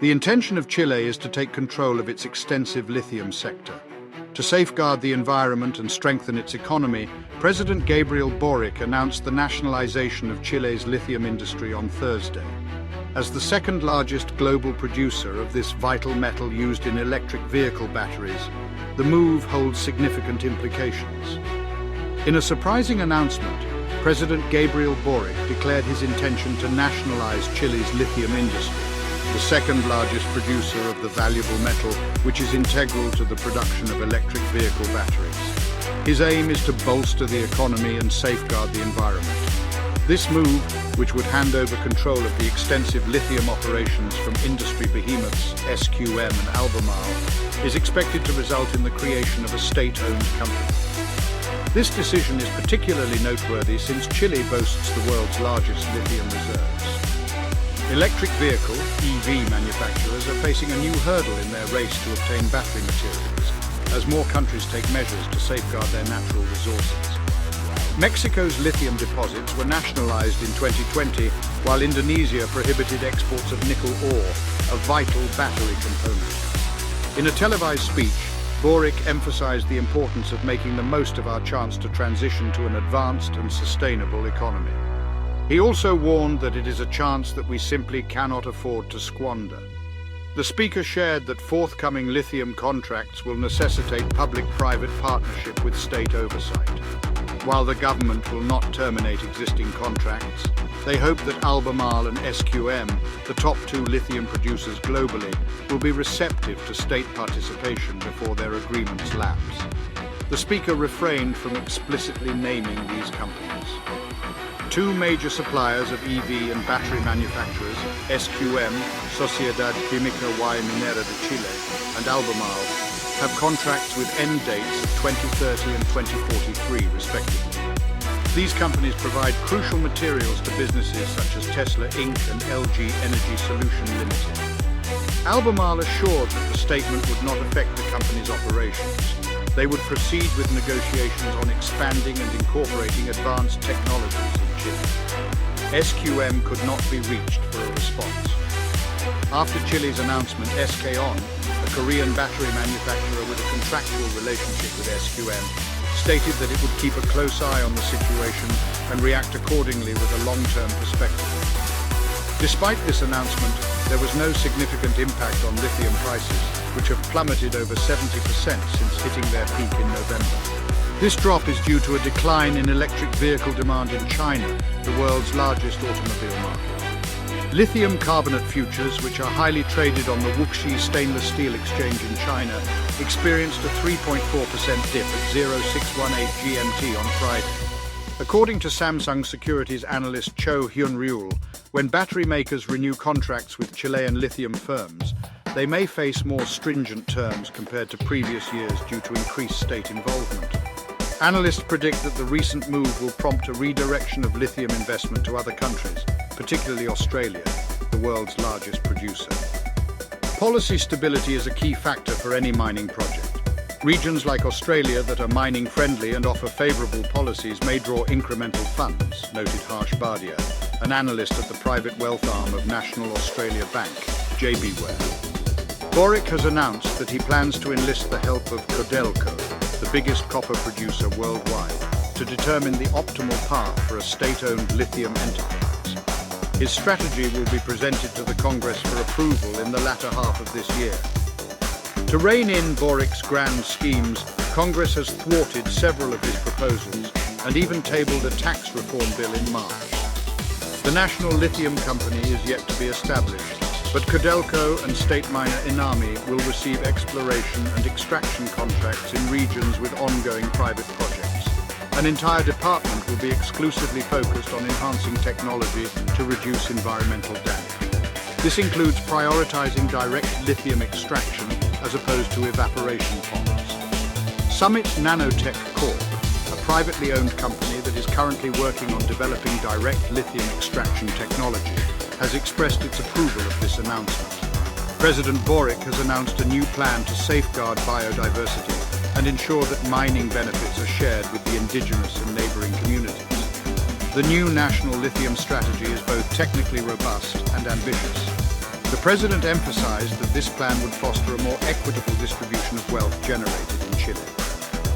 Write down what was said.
The intention of Chile is to take control of its extensive lithium sector. To safeguard the environment and strengthen its economy, President Gabriel Boric announced the nationalization of Chile's lithium industry on Thursday. As the second largest global producer of this vital metal used in electric vehicle batteries, the move holds significant implications. In a surprising announcement, President Gabriel Boric declared his intention to nationalize Chile's lithium industry, the second largest producer of the valuable metal which is integral to the production of electric vehicle batteries. His aim is to bolster the economy and safeguard the environment. This move, which would hand over control of the extensive lithium operations from industry behemoths SQM and Albemarle, is expected to result in the creation of a state-owned company. This decision is particularly noteworthy since Chile boasts the world's largest lithium reserves. Electric vehicle (EV) manufacturers are facing a new hurdle in their race to obtain battery materials, as more countries take measures to safeguard their natural resources. Mexico's lithium deposits were nationalized in 2020, while Indonesia prohibited exports of nickel ore, a vital battery component. In a televised speech, Boric emphasized the importance of making the most of our chance to transition to an advanced and sustainable economy. He also warned that it is a chance that we simply cannot afford to squander. The speaker shared that forthcoming lithium contracts will necessitate public-private partnership with state oversight. While the government will not terminate existing contracts, they hope that Albemarle and SQM, the top two lithium producers globally, will be receptive to state participation before their agreements lapse. The speaker refrained from explicitly naming these companies. Two major suppliers of EV and battery manufacturers, SQM, Sociedad Química y Minera de Chile, and Albemarle, have contracts with end dates of 2030 and 2043, respectively. These companies provide crucial materials to businesses such as Tesla Inc. and LG Energy Solution Limited. Albemarle assured that the statement would not affect the company's operations. They would proceed with negotiations on expanding and incorporating advanced technologies in Chile. SQM could not be reached for a response. After Chile's announcement, SK On, a Korean battery manufacturer with a contractual relationship with SQM, stated that it would keep a close eye on the situation and react accordingly with a long-term perspective. Despite this announcement, there was no significant impact on lithium prices, which have plummeted over 70% since hitting their peak in November. This drop is due to a decline in electric vehicle demand in China, the world's largest automobile market. Lithium carbonate futures, which are highly traded on the Wuxi stainless steel exchange in China, experienced a 3.4% dip at 0618 GMT on Friday. According to Samsung Securities analyst Cho Hyun-ryul, when battery makers renew contracts with Chilean lithium firms, they may face more stringent terms compared to previous years due to increased state involvement. Analysts predict that the recent move will prompt a redirection of lithium investment to other countries, particularly Australia, the world's largest producer. Policy stability is a key factor for any mining project. Regions like Australia that are mining friendly and offer favourable policies may draw incremental funds, noted Harsh Bardia, an analyst at the private wealth arm of National Australia Bank, JBWare. Boric has announced that he plans to enlist the help of Codelco, the biggest copper producer worldwide, to determine the optimal path for a state-owned lithium enterprise. His strategy will be presented to the Congress for approval in the latter half of this year. To rein in Boric's grand schemes, Congress has thwarted several of his proposals and even tabled a tax reform bill in March. The National Lithium Company is yet to be established, but Codelco and state miner Inami will receive exploration and extraction contracts in regions with ongoing private projects. An entire department will be exclusively focused on enhancing technology to reduce environmental damage. This includes prioritizing direct lithium extraction as opposed to evaporation ponds. Summit Nanotech Corp, a privately owned company that is currently working on developing direct lithium extraction technology, has expressed its approval of this announcement. President Boric has announced a new plan to safeguard biodiversity and ensure that mining benefits are shared with the indigenous and neighboring communities. The new national lithium strategy is both technically robust and ambitious. The president emphasized that this plan would foster a more equitable distribution of wealth generated in Chile.